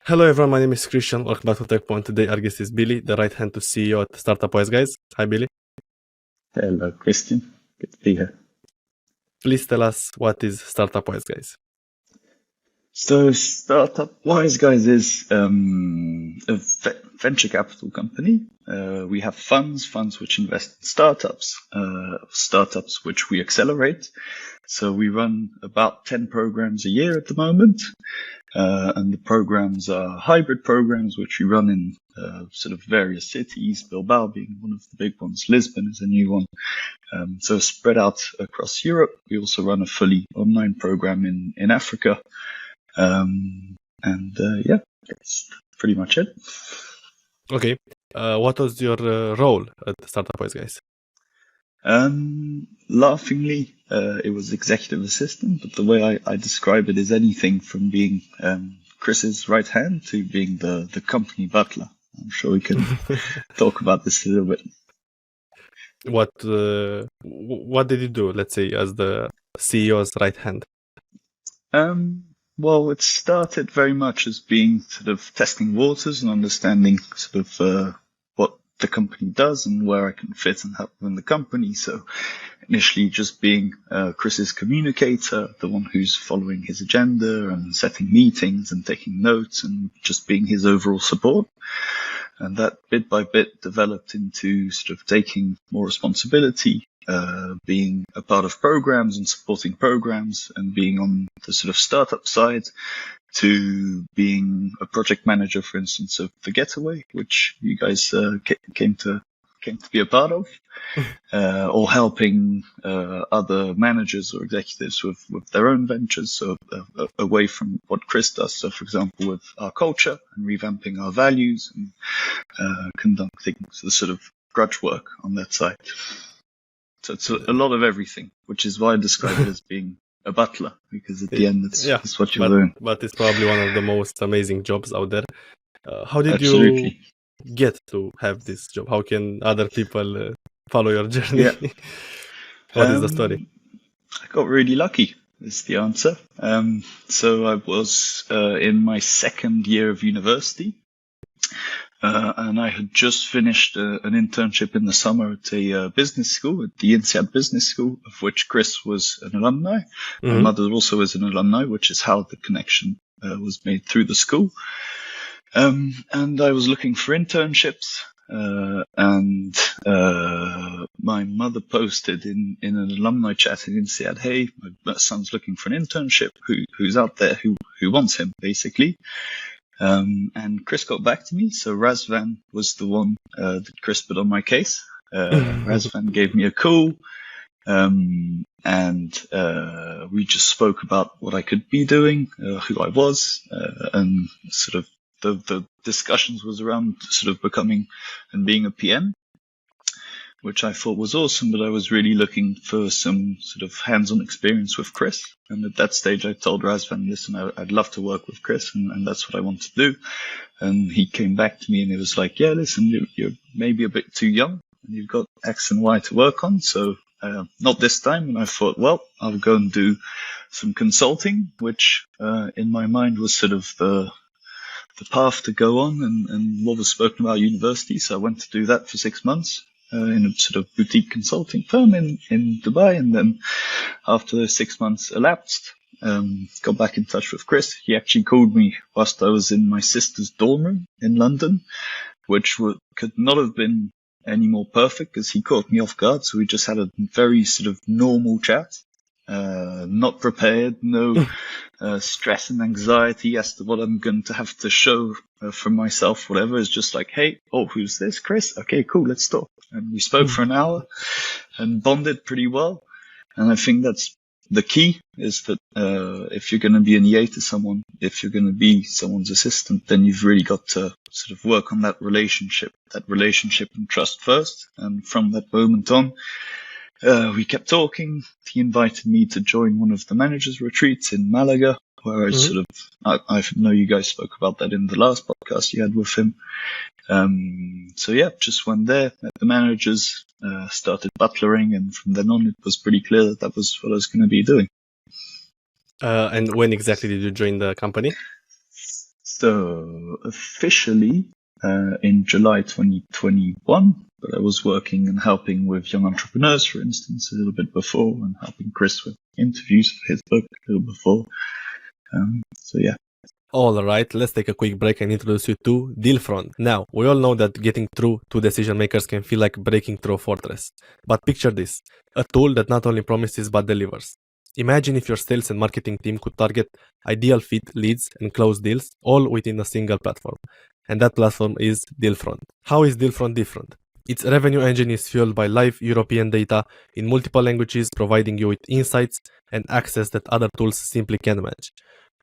Hello everyone, my name is Christian. Welcome back to Tekpon. Today our guest is Billy, the right hand to CEO at Startup Wise Guys. Hi Billy. Hello, Christian. Good to be here. Please tell us what is Startup Wise Guys. So, Startup Wise Guys is a venture capital company. We have funds which invest in startups which we accelerate. So we run about 10 programs a year at the moment. And the programs are hybrid programs, which we run in sort of various cities, Bilbao being one of the big ones, Lisbon is a new one. So spread out across Europe. We also run a fully online program in Africa. Yeah, that's pretty much it. Okay. What was your role at Startup Wise Guys? Laughingly, it was executive assistant, but the way I describe it is anything from being Chris's right hand to being the company butler. I'm sure we can talk about this a little bit. What did you do, let's say, as the CEO's right hand? Well, it started very much as being sort of testing waters and understanding sort of what the company does and where I can fit and help in the company. So initially just being Chris's communicator, the one who's following his agenda and setting meetings and taking notes and just being his overall support. And that bit by bit developed into sort of taking more responsibility, being a part of programs and supporting programs and being on the sort of startup side, to being a project manager, for instance, of The Getaway, which you guys came to be a part of, or helping other managers or executives with their own ventures, so away from what Chris does. So, for example, with our culture and revamping our values and conducting the sort of grudge work on that side. So it's a lot of everything, which is why I describe it as being a butler, because at the end, it's what you're doing. But it's probably one of the most amazing jobs out there. How did Absolutely. you get to have this job? How can other people follow your journey? Yeah. What is the story? I got really lucky, is the answer. So I was in my second year of university. And I had just finished an internship in the summer at a business school, at the INSEAD Business School, of which Chris was an alumni. Mm-hmm. My mother also is an alumni, which is how the connection was made through the school. And I was looking for internships, and my mother posted in an alumni chat in INSEAD, "Hey, my son's looking for an internship. Who's out there who wants him?" basically. And Chris got back to me. So Razvan was the one that Chris put on my case. Razvan gave me a call, and we just spoke about what I could be doing, who I was, and sort of the discussions was around sort of becoming and being a PM, which I thought was awesome, but I was really looking for some sort of hands-on experience with Chris. And at that stage, I told Razvan, listen, I'd love to work with Chris, and that's what I want to do. And he came back to me and he was like, yeah, listen, you're maybe a bit too young, and you've got X and Y to work on, so not this time. And I thought, well, I'll go and do some consulting, which in my mind was sort of the path to go on and what was spoken about at university. So I went to do that for 6 months. In a sort of boutique consulting firm in Dubai. And then after those 6 months elapsed, got back in touch with Chris. He actually called me whilst I was in my sister's dorm room in London, which could not have been any more perfect because he caught me off guard. So we just had a very sort of normal chat, not prepared, no stress and anxiety as to what I'm going to have to show for myself, whatever. It's just like, hey, who's this? Chris? Okay, cool, let's talk. And we spoke for an hour and bonded pretty well. And I think that's the key, is that if you're going to be an EA to someone, if you're going to be someone's assistant, then you've really got to sort of work on that relationship and trust first. And from that moment on, we kept talking. He invited me to join one of the managers' retreats in Malaga, where I know you guys spoke about that in the last podcast you had with him. So yeah, just went there, met the managers, started butlering, and from then on it was pretty clear that was what I was going to be doing. And when exactly did you join the company? So officially in July 2021, but I was working and helping with young entrepreneurs, for instance, a little bit before, and helping Chris with interviews for his book a little before. So yeah. All right, let's take a quick break and introduce you to Dealfront. Now, we all know that getting through to decision makers can feel like breaking through a fortress. But picture this, a tool that not only promises but delivers. Imagine if your sales and marketing team could target ideal fit leads and close deals all within a single platform. And that platform is Dealfront. How is Dealfront different? Its revenue engine is fueled by live European data in multiple languages, providing you with insights and access that other tools simply can't match.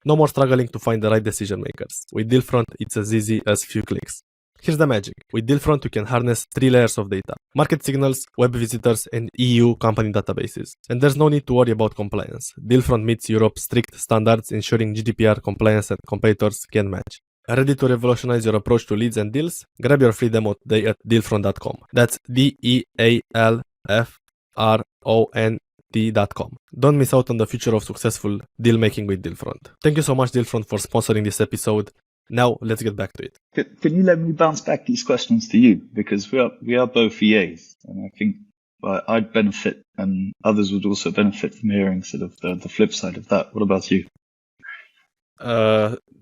No more struggling to find the right decision makers. With Dealfront, it's as easy as few clicks. Here's the magic. With Dealfront, you can harness 3 layers of data: market signals, web visitors, and EU company databases. And there's no need to worry about compliance. Dealfront meets Europe's strict standards, ensuring GDPR compliance and competitors can match. Ready to revolutionize your approach to leads and deals? Grab your free demo today at dealfront.com. That's DEALFRONT.com. Don't miss out on the future of successful deal making with Dealfront. Thank you so much, Dealfront, for sponsoring this episode. Now, let's get back to it. Can you let me bounce back these questions to you? Because we are both EAs, and I think I'd benefit, and others would also benefit from hearing sort of the flip side of that. What about you?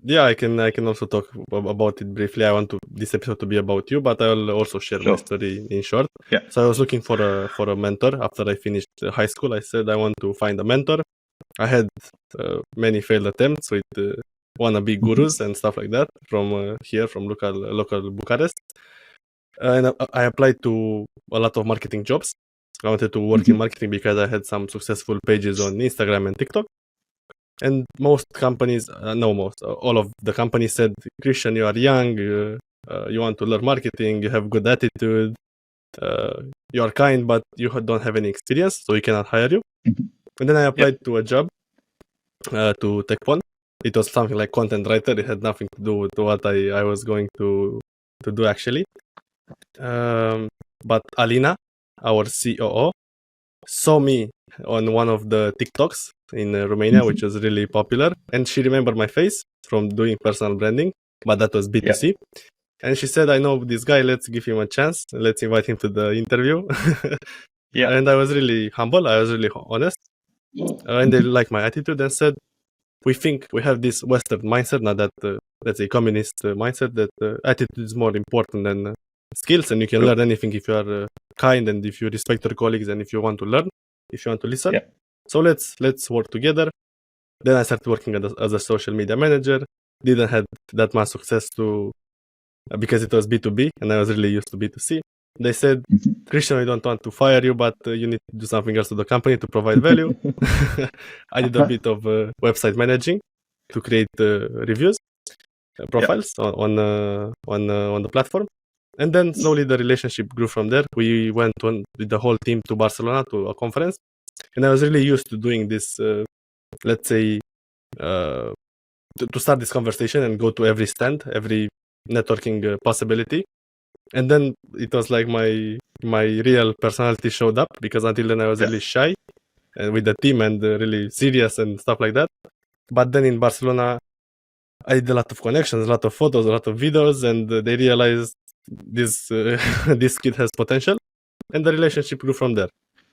Yeah, I can also talk about it briefly. I want this episode to be about you, but I'll also share my story in short. Yeah. So I was looking for a mentor after I finished high school. I said I want to find a mentor. I had many failed attempts with wannabe gurus and stuff like that from local Bucharest. And I applied to a lot of marketing jobs. I wanted to work in marketing because I had some successful pages on Instagram and TikTok. And most companies, all of the companies said, Christian, you are young, you want to learn marketing, you have good attitude, you are kind, but you don't have any experience, so we cannot hire you. And then I applied to a job to Tekpon. It was something like content writer. It had nothing to do with what I was going to do actually. But Alina, our COO, saw me on one of the TikToks in Romania, which was really popular. And she remembered my face from doing personal branding, but that was B2C. Yeah. And she said, I know this guy, let's give him a chance. Let's invite him to the interview. Yeah. And I was really humble. I was really honest. And they liked my attitude and said, we think we have this Western mindset, not that, let's say, communist mindset, that attitude is more important than skills. And you can learn anything if you are kind and if you respect your colleagues and if you want to learn, if you want to listen. Yeah. So let's work together. Then I started working as a social media manager. Didn't have that much success because it was B2B and I was really used to B2C. They said, Christian, we don't want to fire you, but you need to do something else to the company to provide value. I did a bit of website managing to create reviews, profiles on the platform. And then slowly the relationship grew from there. We went with the whole team to Barcelona to a conference. And I was really used to doing this, let's say, to start this conversation and go to every stand, every networking possibility. And then it was like my real personality showed up, because until then I was really shy and with the team and really serious and stuff like that. But then in Barcelona, I did a lot of connections, a lot of photos, a lot of videos, and they realized this kid has potential, and the relationship grew from there.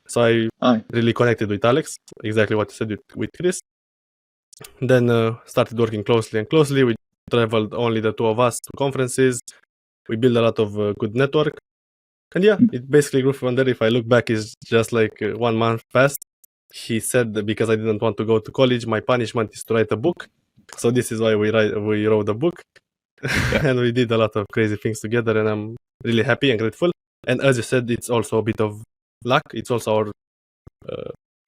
So I really connected with Alex, exactly what you said with Chris. Then started working closely. We traveled only the two of us to conferences. We built a lot of good network. And it basically grew from there. If I look back, it's just like 1 month passed. He said that because I didn't want to go to college, my punishment is to write a book. So this is why we wrote the book. And we did a lot of crazy things together, and I'm really happy and grateful. And as you said, it's also a bit of luck. It's also our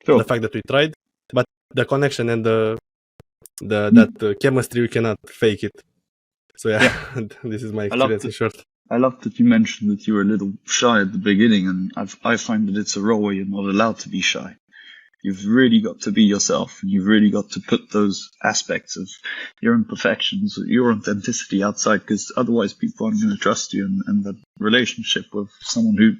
the fact that we tried, but the connection and that chemistry, we cannot fake it. So this is my experience in short. I love that you mentioned that you were a little shy at the beginning, and I find that it's a role where you're not allowed to be shy. You've really got to be yourself, and you've really got to put those aspects of your imperfections, your authenticity outside, because otherwise people aren't going to trust you, and the relationship with someone who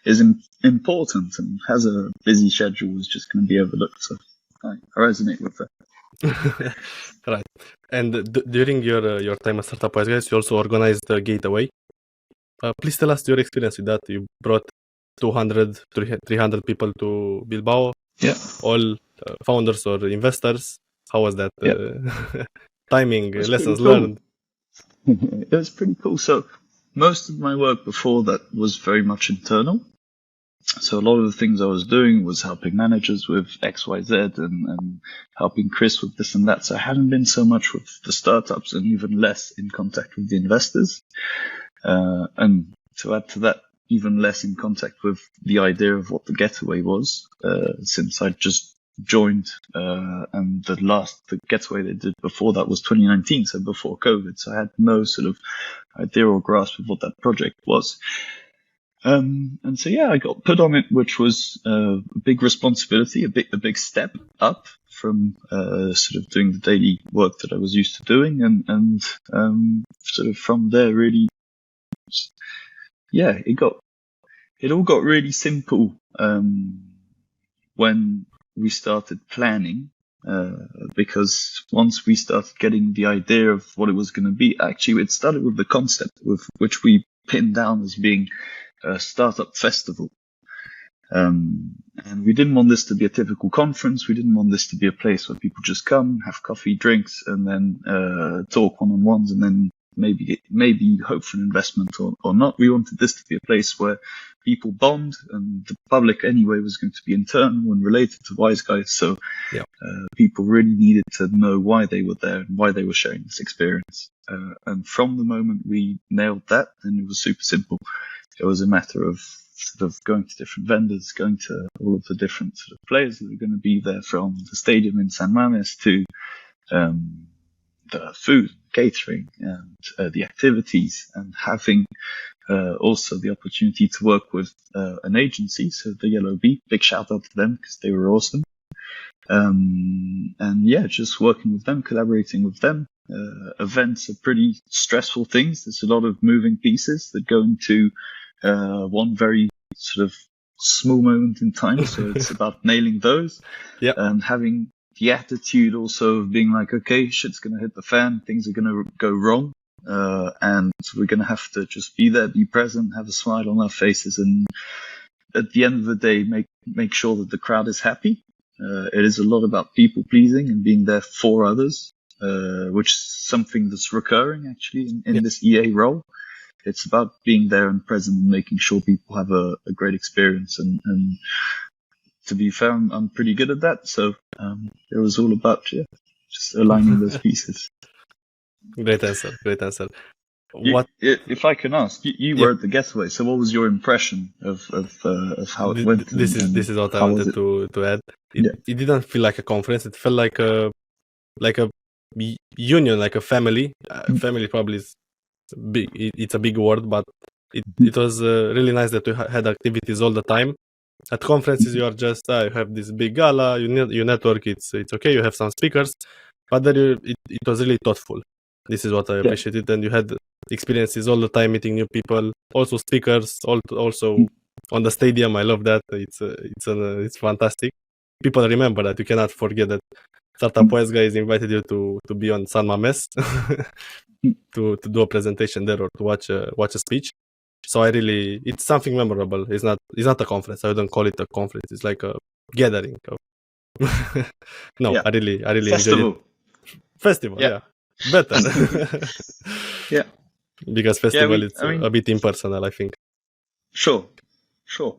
is important and has a busy schedule is just going to be overlooked. So I resonate with that. Right. And during your time at Startup Wise Guys, you also organized the Gateway. Please tell us your experience with that. You brought 200, 300 people to Bilbao, Yeah. all founders or investors. How was that? Yeah. Timing, It was pretty lessons cool. learned. It was pretty cool. So most of my work before that was very much internal. So a lot of the things I was doing was helping managers with XYZ and helping Chris with this and that. So I hadn't been so much with the startups and even less in contact with the investors. And to add to that, even less in contact with the idea of what the Getaway was, since I just joined, and the Getaway they did before that was 2019, so before COVID. So I had no sort of idea or grasp of what that project was. And so, yeah, I got put on it, which was a big responsibility, a big step up from sort of doing the daily work that I was used to doing, and sort of from there, really, yeah, it all got really simple when we started planning, because once we started getting the idea of what it was going to be, actually, it started with the concept, which we pinned down as being a startup festival. And we didn't want this to be a typical conference. We didn't want this to be a place where people just come, have coffee, drinks, and then talk one-on-ones, and then maybe hope for an investment or not. We wanted this to be a place where people bond, and the public anyway was going to be internal and related to Wise Guys. So Yeah. People really needed to know why they were there and why they were sharing this experience. And from the moment we nailed that, then it was super simple. It was a matter of sort of going to different vendors, going to all of the different sort of players that are going to be there, from the stadium in San Mames to the food, catering, and the activities, and having also the opportunity to work with an agency, so the Yellow Bee. Big shout out to them because they were awesome. And yeah, just working with them, collaborating with them. Events are pretty stressful things. There's a lot of moving pieces that go into one very sort of small moment in time. So it's about nailing those, Yeah. and having the attitude also of being like, okay, shit's going to hit the fan. Things are going to go wrong. And we're going to have to just be there, be present, have a smile on our faces. And at the end of the day, make sure that the crowd is happy. It is a lot about people pleasing and being there for others, which is something that's recurring actually in this EA role. It's about being there and present and making sure people have a great experience. And to be fair, I'm pretty good at that. So it was all about just aligning those pieces. Great answer. Great answer. If I can ask, you were at the Getaway, so what was your impression of how it went? This is what I wanted to add. It didn't feel like a conference. It felt like a union, like a family. Family probably is big. It's a big word, but it was really nice that we had activities all the time. At conferences, you are just you have this big gala. You network. It's okay. You have some speakers, but then it was really thoughtful. This is what I appreciated, and you had experiences all the time, meeting new people, also speakers, also on the stadium. I love that. It's fantastic. People remember that. You cannot forget that Startup Wise Guys invited you to be on San Mames to do a presentation there or to watch a speech. So it's something memorable. It's not a conference. I wouldn't call it a conference. It's like a gathering. I really enjoyed it. Festival, yeah. Better. Yeah. Because festival it's a bit impersonal, I think. Sure.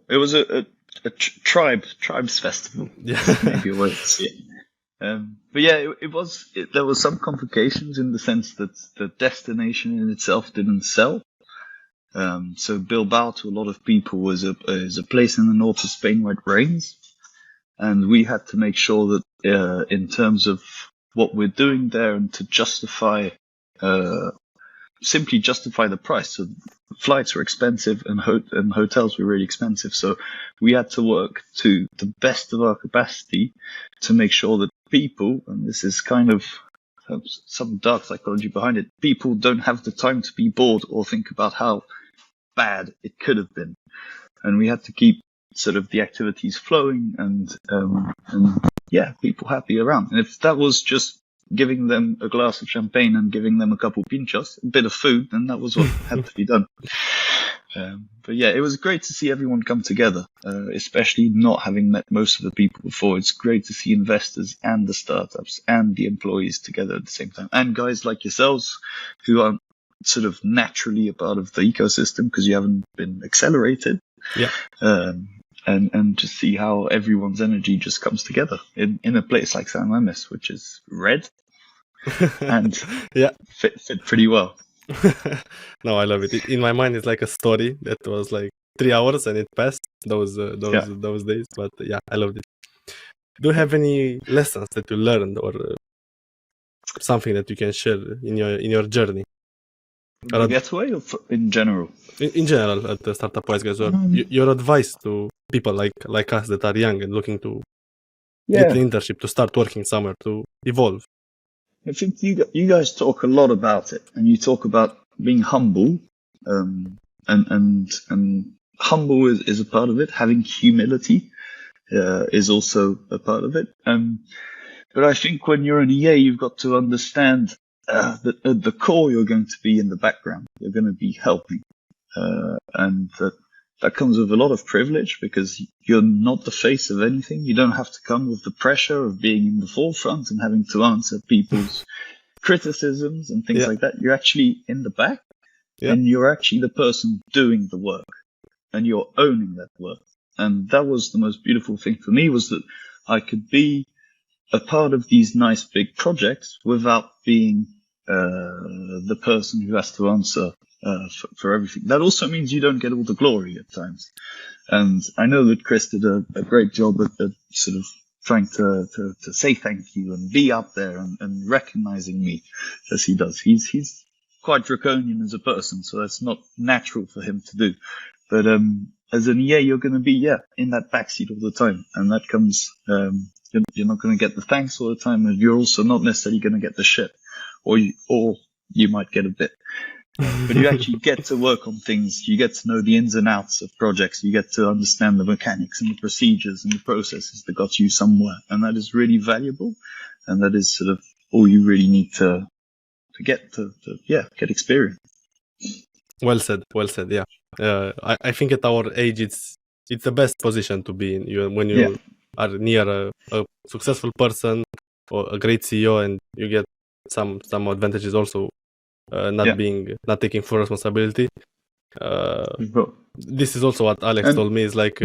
It was a tribes festival. Yeah. Maybe a way to see it. But yeah, there was some complications in the sense that the destination in itself didn't sell. So Bilbao to a lot of people is a place in the north of Spain where it rains, and we had to make sure that in terms of what we're doing there and to simply justify the price. So flights were expensive and hotels were really expensive. So we had to work to the best of our capacity to make sure that people, and this is kind of some dark psychology behind it, people don't have the time to be bored or think about how bad it could have been. And we had to keep sort of the activities flowing and people happy around. And if that was just giving them a glass of champagne and giving them a couple pinchos, a bit of food, then that was what had to be done. But yeah, it was great to see everyone come together, especially not having met most of the people before. It's great to see investors and the startups and the employees together at the same time. And guys like yourselves who are sort of naturally a part of the ecosystem because you haven't been accelerated. Yeah. And just see how everyone's energy just comes together in a place like San Mames, which is red and fit pretty well. No, I love it. In my mind, it's like a story that was like 3 hours and it passed those days. But yeah, I loved it. Do you have any lessons that you learned or something that you can share in your journey? The getaway or in general? In general, at the Startup Wise Guys, or your advice to people like us that are young and looking to get an internship, to start working somewhere, to evolve. I think you guys talk a lot about it, and you talk about being humble, and humble is a part of it. Having humility is also a part of it. But I think when you're an EA, you've got to understand that at the core you're going to be in the background. You're going to be helping, and that comes with a lot of privilege because you're not the face of anything. You don't have to come with the pressure of being in the forefront and having to answer people's criticisms and things like that. You're actually in the back and you're actually the person doing the work and you're owning that work. And that was the most beautiful thing for me, was that I could be a part of these nice big projects without being the person who has to answer for everything. That also means you don't get all the glory at times. And I know that Chris did a great job at sort of trying to say thank you and be up there and recognizing me as he does. He's quite draconian as a person, so that's not natural for him to do. But as an EA, you're going to be in that backseat all the time, and that comes. You're not going to get the thanks all the time, and you're also not necessarily going to get the shit, or you might get a bit. But you actually get to work on things. You get to know the ins and outs of projects. You get to understand the mechanics and the procedures and the processes that got you somewhere. And that is really valuable. And that is sort of all you really need to get experience. Well said. Yeah. I think at our age, it's the best position to be in. When you are near a successful person or a great CEO, and you get some advantages also. Not taking full responsibility. This is also what Alex told me. Is like,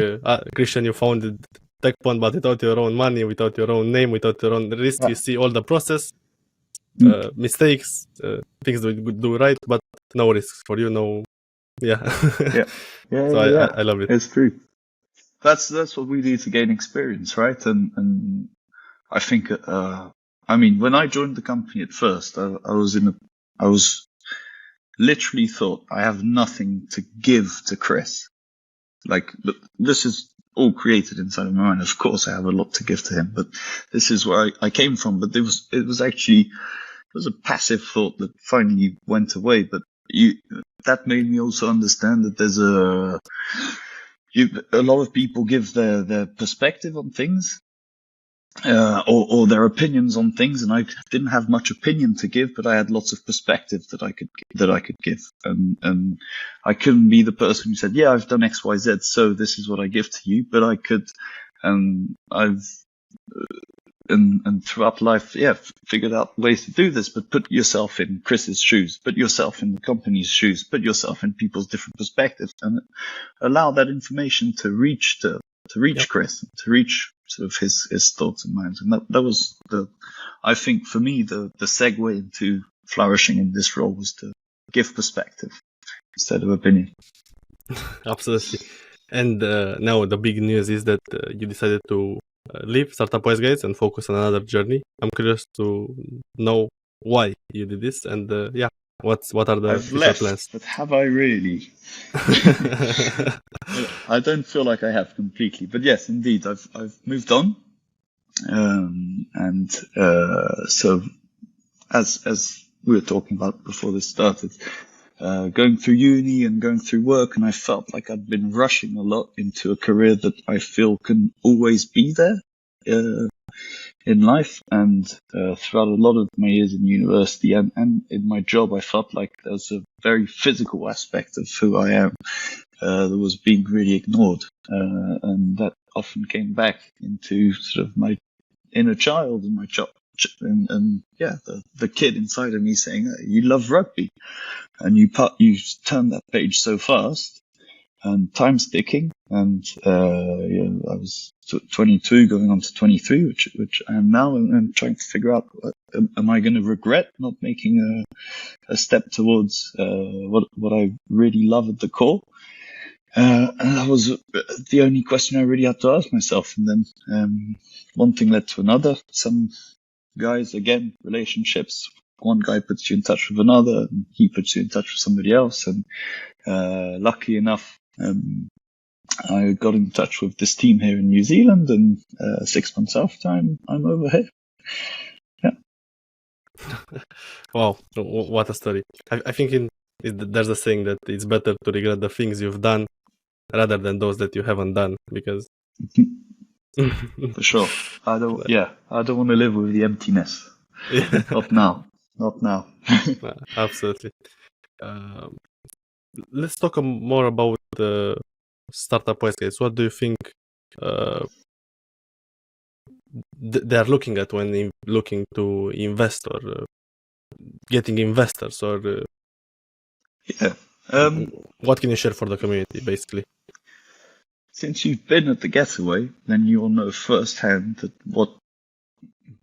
Christian, you founded Tekpon, but without your own money, without your own name, without your own risk. You see all the process, mistakes, things that we do right, but no risks for you. No, So I love it. It's true. That's what we do to gain experience, right? And I think, when I joined the company at first, I was literally thought I have nothing to give to Chris. Like, this is all created inside of my mind. Of course, I have a lot to give to him, but this is where I came from. But it was a passive thought that finally went away. But that made me also understand that there's a lot of people give their perspective on things. Or their opinions on things, and I didn't have much opinion to give, but I had lots of perspective that I could give, and I couldn't be the person who said, I've done X, Y, Z, so this is what I give to you, but I could, and throughout life, figured out ways to do this, but put yourself in Chris's shoes, put yourself in the company's shoes, put yourself in people's different perspectives, and allow that information to reach Chris, to reach sort of his thoughts and minds. And that was I think for me, the segue into flourishing in this role was to give perspective instead of opinion. Absolutely. And now the big news is that you decided to leave Startup Wise Guys and focus on another journey. I'm curious to know why you did this, and what are the future plans? But have I really? I don't feel like I have completely, but yes, indeed, I've moved on, and so as we were talking about before this started, going through uni and going through work, and I felt like I'd been rushing a lot into a career that I feel can always be there. in life, and throughout a lot of my years in university and in my job, I felt like there's a very physical aspect of who I am that was being really ignored, and that often came back into sort of my inner child and my job. And yeah, the kid inside of me saying, "You love rugby," and you turn that page so fast, and time's ticking. And I was 22, going on to 23, which I am now, and trying to figure out, am I going to regret not making a step towards what I really love at the core? And that was the only question I really had to ask myself. And then one thing led to another. Some guys, again, relationships. One guy puts you in touch with another, and he puts you in touch with somebody else. And lucky enough, I got in touch with this team here in New Zealand, and 6 months after, I'm over here. Yeah. Wow, what a story! I think there's a saying that it's better to regret the things you've done rather than those that you haven't done, because for sure, I don't want to live with the emptiness. Yeah. Not now. Absolutely. Let's talk more about the startup wise case. What do you think they are looking at when looking to invest, or getting investors, or Yeah. what can you share for the community, basically? Since you've been at the Getaway, then you'll know firsthand that what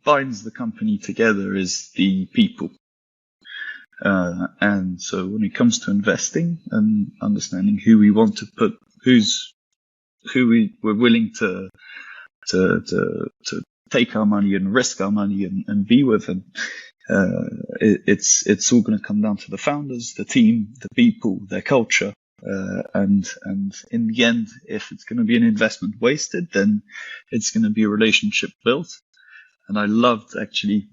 binds the company together is the people. And so when it comes to investing and understanding who we want to put, who we're willing to take our money and risk our money and be with, and it's all going to come down to the founders, the team, the people, their culture. And in the end, if it's going to be an investment wasted, then it's going to be a relationship built. And I loved, actually,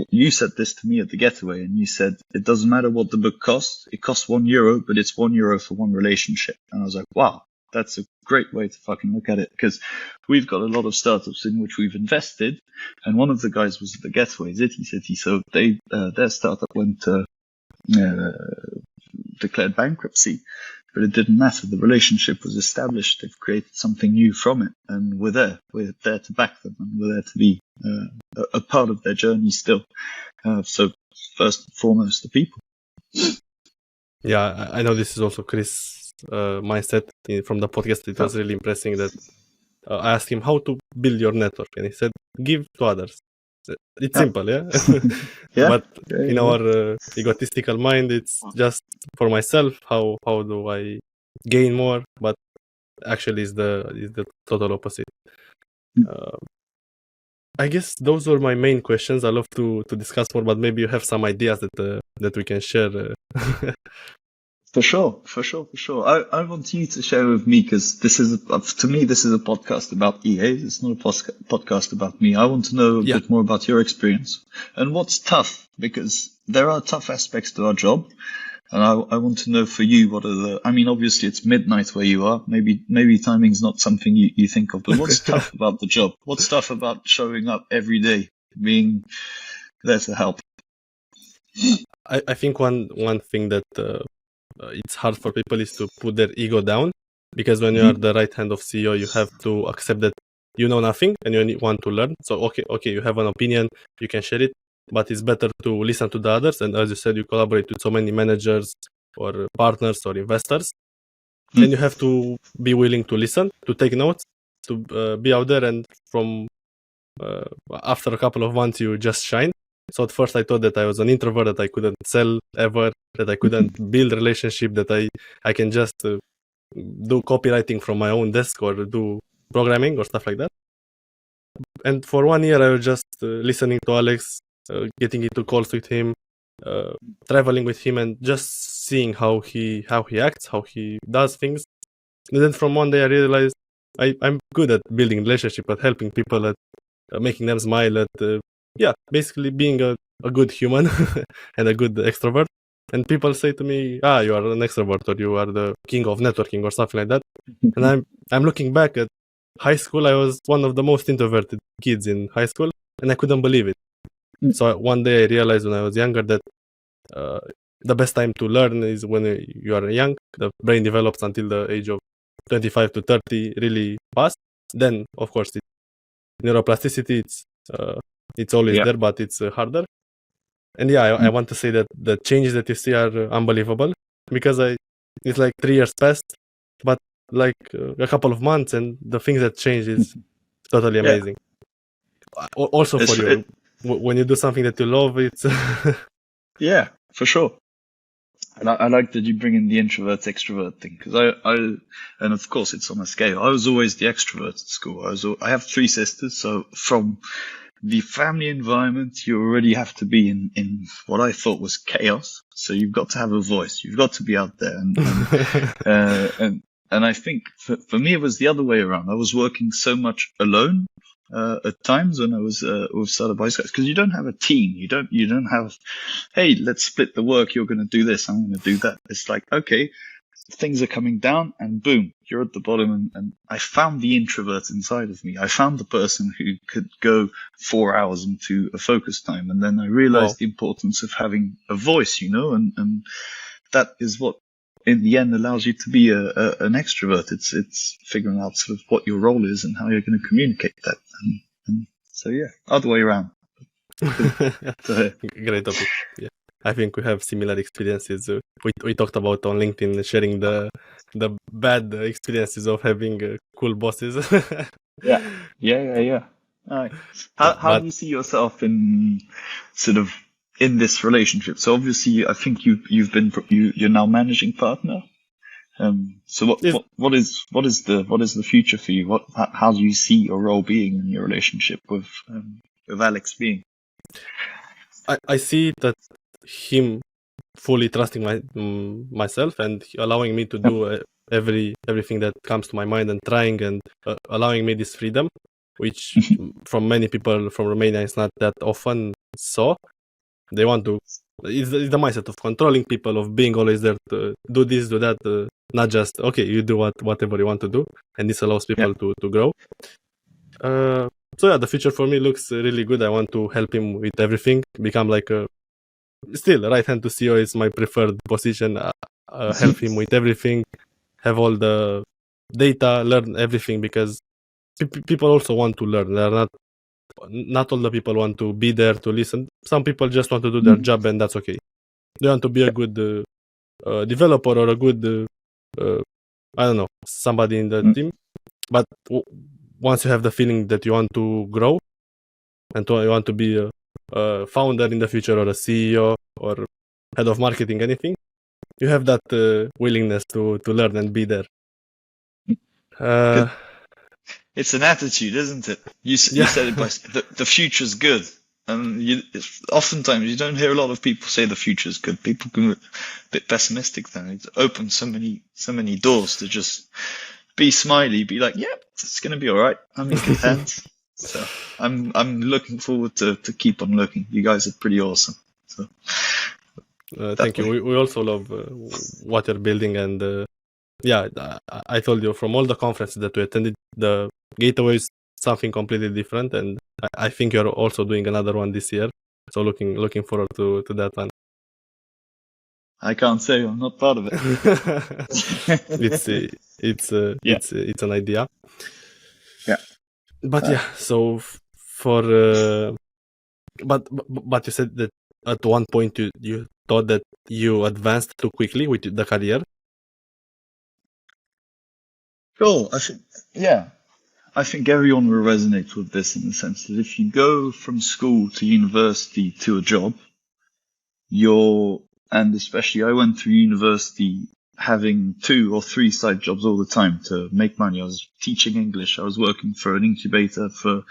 you said this to me at the Getaway, and you said, it doesn't matter what the book costs. It costs €1, but it's €1 for one relationship. And I was like, wow, that's a great way to fucking look at it, because we've got a lot of startups in which we've invested. And one of the guys was at the Getaway, Zitty City. So their startup went to, declared bankruptcy, but it didn't matter. The relationship was established. They've created something new from it, and we're there to back them, and we're there to be a part of their journey still. So first and foremost, the people. Yeah, I know this is also Chris' mindset from the podcast. It was really impressive that I asked him how to build your network, and he said, give to others. It's simple, yeah? But in our egotistical mind, it's just for myself. How do I gain more? But actually, is the total opposite. I guess those were my main questions. I love to discuss more, but maybe you have some ideas that we can share. For sure. I want you to share with me, because to me, this is a podcast about EAs. It's not a podcast about me. I want to know a bit more about your experience and what's tough, because there are tough aspects to our job. And I want to know for you, obviously it's midnight where you are. Maybe timing's not something you think of, but what's tough about the job? What's tough about showing up every day, being there to help? I think one thing that it's hard for people is to put their ego down, because when you are the right hand of CEO, you have to accept that you know nothing and you want to learn. So okay, you have an opinion, you can share it, but it's better to listen to the others. And as you said, you collaborate with so many managers or partners or investors, and you have to be willing to listen, to take notes, to be out there. And from after a couple of months, you just shine. So at first I thought that I was an introvert, that I couldn't sell ever, that I couldn't build relationship, that I can just do copywriting from my own desk or do programming or stuff like that. And for 1 year I was just listening to Alex, getting into calls with him, traveling with him, and just seeing how he acts, how he does things. And then from one day I realized I'm good at building relationship, at helping people, at making them smile, at basically being a good human and a good extrovert. And people say to me, you are an extrovert, or you are the king of networking, or something like that. And I'm looking back at high school, I was one of the most introverted kids in high school, and I couldn't believe it. So one day I realized when I was younger that the best time to learn is when you are young. The brain develops until the age of 25 to 30 really fast. Then, of course, neuroplasticity, it's always there, but it's harder. And I want to say that the changes that you see are unbelievable, because it's like 3 years passed, but like a couple of months, and the things that change is totally amazing. Also for you, when you do something that you love, it's yeah, for sure. And I like that you bring in the introvert extrovert thing, because and of course it's on a scale. I was always the extrovert at school. I have 3 sisters, so from the family environment, you already have to be in what I thought was chaos. So you've got to have a voice. You've got to be out there. And I think for me, it was the other way around. I was working so much alone at times when I was with startup guys, because you don't have a team. You don't have, hey, let's split the work. You're going to do this. I'm going to do that. It's like, okay, things are coming down, and boom, you're at the bottom. And I found the introvert inside of me. I found the person who could go 4 hours into a focus time. And then I realized the importance of having a voice, and that is what, in the end, allows you to be an extrovert. It's figuring out sort of what your role is and how you're going to communicate that. And so, yeah, other way around. Great topic. Yeah. I think we have similar experiences. We talked about on LinkedIn sharing the bad experiences of having cool bosses. Yeah. Right. How do you see yourself in sort of in this relationship? So obviously, I think you're now managing partner. So what is the future for you? How do you see your role being in your relationship with Alex being? I see that him fully trusting myself and allowing me to do everything that comes to my mind, and trying and allowing me this freedom, which from many people from Romania is not that often. So they want to, it's the mindset of controlling people, of being always there to do this, do that, not just, okay, you do whatever you want to do, and this allows people to grow. So yeah, the future for me looks really good. I want to help him with everything, become like still right hand to CEO is my preferred position. Help him with everything, have all the data, learn everything, because people also want to learn. They're not all the people want to be there to listen. Some people just want to do their job, and that's okay. They want to be a good developer or a good I don't know, somebody in the team. But once you have the feeling that you want to grow and you want to be a founder in the future, or a CEO or head of marketing, anything, you have that willingness to learn and be there. It's an attitude, isn't it? You said it by the future's good, and oftentimes you don't hear a lot of people say the future's good. People can be a bit pessimistic. Then it opens so many doors to just be smiley, be like, yeah, it's gonna be all right. I'm in good hands. So I'm looking forward to keep on looking. You guys are pretty awesome. So thank you. We also love what you're building, and I told you, from all the conferences that we attended, the Gateway is something completely different, and I think you're also doing another one this year. So looking forward to that one. I can't say I'm not part of it. It's an idea. Yeah. But so for but you said that at one point you thought that you advanced too quickly with the career. Cool. I think everyone will resonate with this, in the sense that if you go from school to university to a job, and especially I went through university having 2 or 3 side jobs all the time to make money. I was teaching English. I was working for an incubator for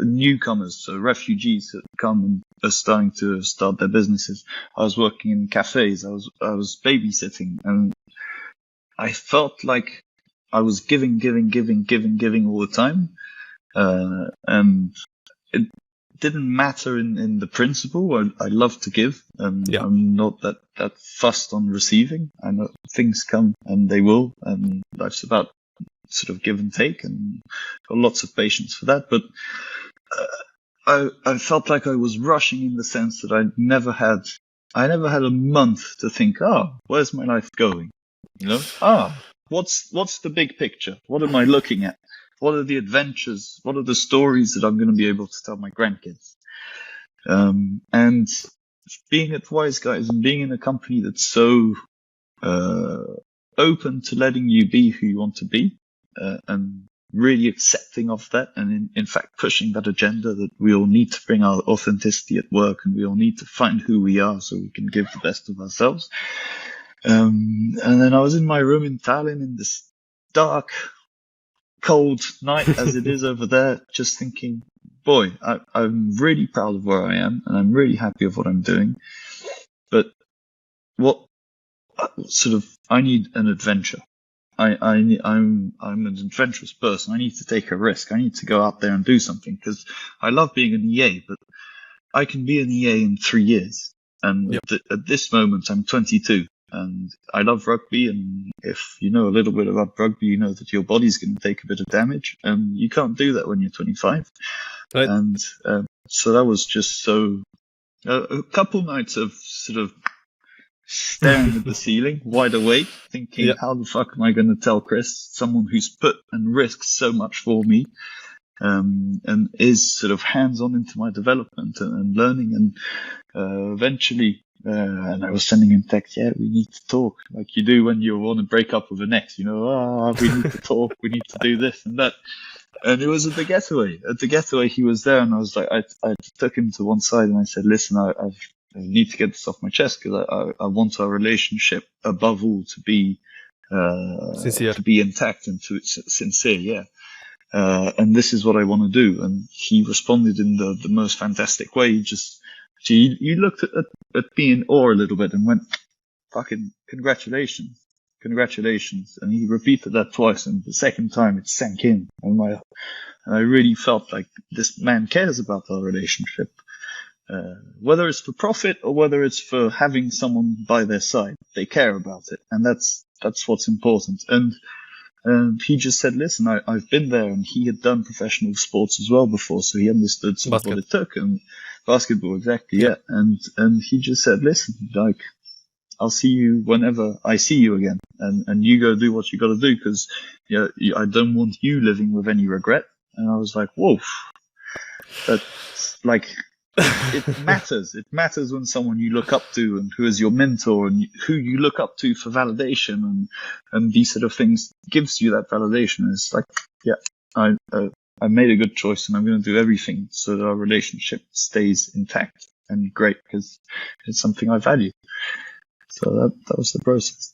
newcomers, so refugees that come and are starting to start their businesses. I was working in cafes. I was babysitting, and I felt like I was giving all the time, and it didn't matter in the principle. I love to give, and I'm not that fussed on receiving. I know things come and they will, and life's about sort of give and take, and got lots of patience for that. But I felt like I was rushing in the sense that I never had a month to think, where's my life going? What's the big picture? What am I looking at? What are the adventures? What are the stories that I'm going to be able to tell my grandkids? And being at Wise Guys and being in a company that's so open to letting you be who you want to be, and really accepting of that, and in fact pushing that agenda that we all need to bring our authenticity at work, and we all need to find who we are so we can give the best of ourselves. And then I was in my room in Tallinn in this dark, cold night as it is over there, just thinking, boy, I'm really proud of where I am, and I'm really happy of what I'm doing. But I need an adventure. I'm an adventurous person. I need to take a risk. I need to go out there and do something, because I love being an EA, but I can be an EA in 3 years. And at this moment, I'm 22. And I love rugby, and if you know a little bit about rugby, you know that your body's going to take a bit of damage, and you can't do that when you're 25. Right. And so that was just so a couple nights of sort of staring at the ceiling, wide awake, thinking, how the fuck am I going to tell Chris, someone who's put and risked so much for me, and is sort of hands-on into my development and learning, and eventually. And I was sending him text, we need to talk, like you do when you want to break up with an ex, we need to talk, we need to do this and that. And it was at the getaway. At the getaway, he was there, and I was like, I took him to one side and I said, listen, I need to get this off my chest, because I want our relationship above all to be sincere, to be intact and to sincere, and this is what I want to do. And he responded in the most fantastic way. You looked at me in awe a little bit and went, fucking congratulations. And he repeated that twice, and the second time it sank in. And I really felt like this man cares about our relationship. Whether it's for profit or whether it's for having someone by their side, they care about it. And that's what's important. And he just said, listen, I've been there, and he had done professional sports as well before, so he understood what it took. And basketball, exactly, yeah. And he just said, listen, like, I'll see you whenever I see you again, and you go do what you got to do, because I don't want you living with any regret. And I was like, whoa, that's like, it matters. It matters when someone you look up to, and who is your mentor, and who you look up to for validation, and these sort of things gives you that validation. It's like, I made a good choice, and I'm going to do everything so that our relationship stays intact and great, because it's something I value. So that was the process.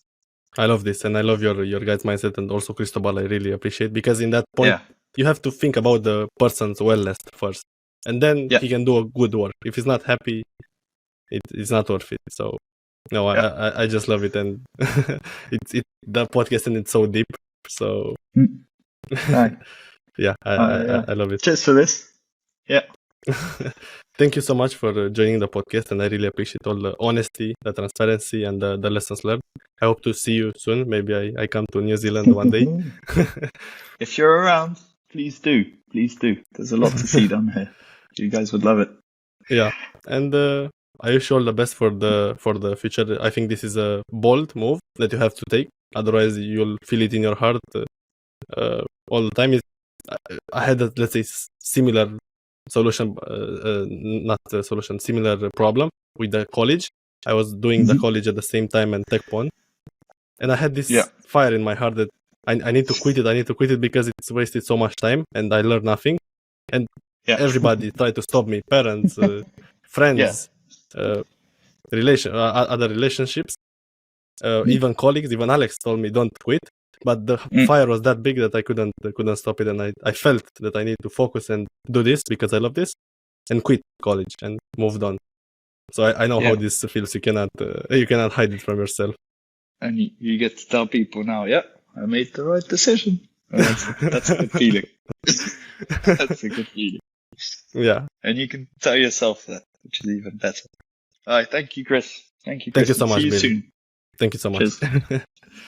I love this, and I love your guys' mindset, and also Cristobal, I really appreciate, because in that point, you have to think about the person's wellness first, and then he can do a good work. If he's not happy, it's not worth it. So, no, I just love it, and the podcast, and it's so deep. So, I love it. Cheers for this. Yeah. Thank you so much for joining the podcast, and I really appreciate all the honesty, the transparency, and the lessons learned. I hope to see you soon. Maybe I come to New Zealand one day. If you're around, please do. Please do. There's a lot to see down here. You guys would love it. Yeah, and I wish you all the best for the future. I think this is a bold move that you have to take. Otherwise, you'll feel it in your heart all the time. I had let's say similar solution, similar problem with the college. I was doing the college at the same time and Tekpon, and I had this fire in my heart that I need to quit it because it's wasted so much time and I learned nothing. And everybody tried to stop me, parents, friends, other relationships, even colleagues, even Alex told me don't quit. But the fire was that big that I couldn't stop it, and I felt that I need to focus and do this because I love this, and quit college and moved on. So I know how this feels. You cannot hide it from yourself. And you get to tell people now, I made the right decision. That's a good feeling. That's a good feeling. Yeah. And you can tell yourself that, which is even better. All right. Thank you, Chris. Thank you so much, See you Billy. soon. Thank you so much. Cheers.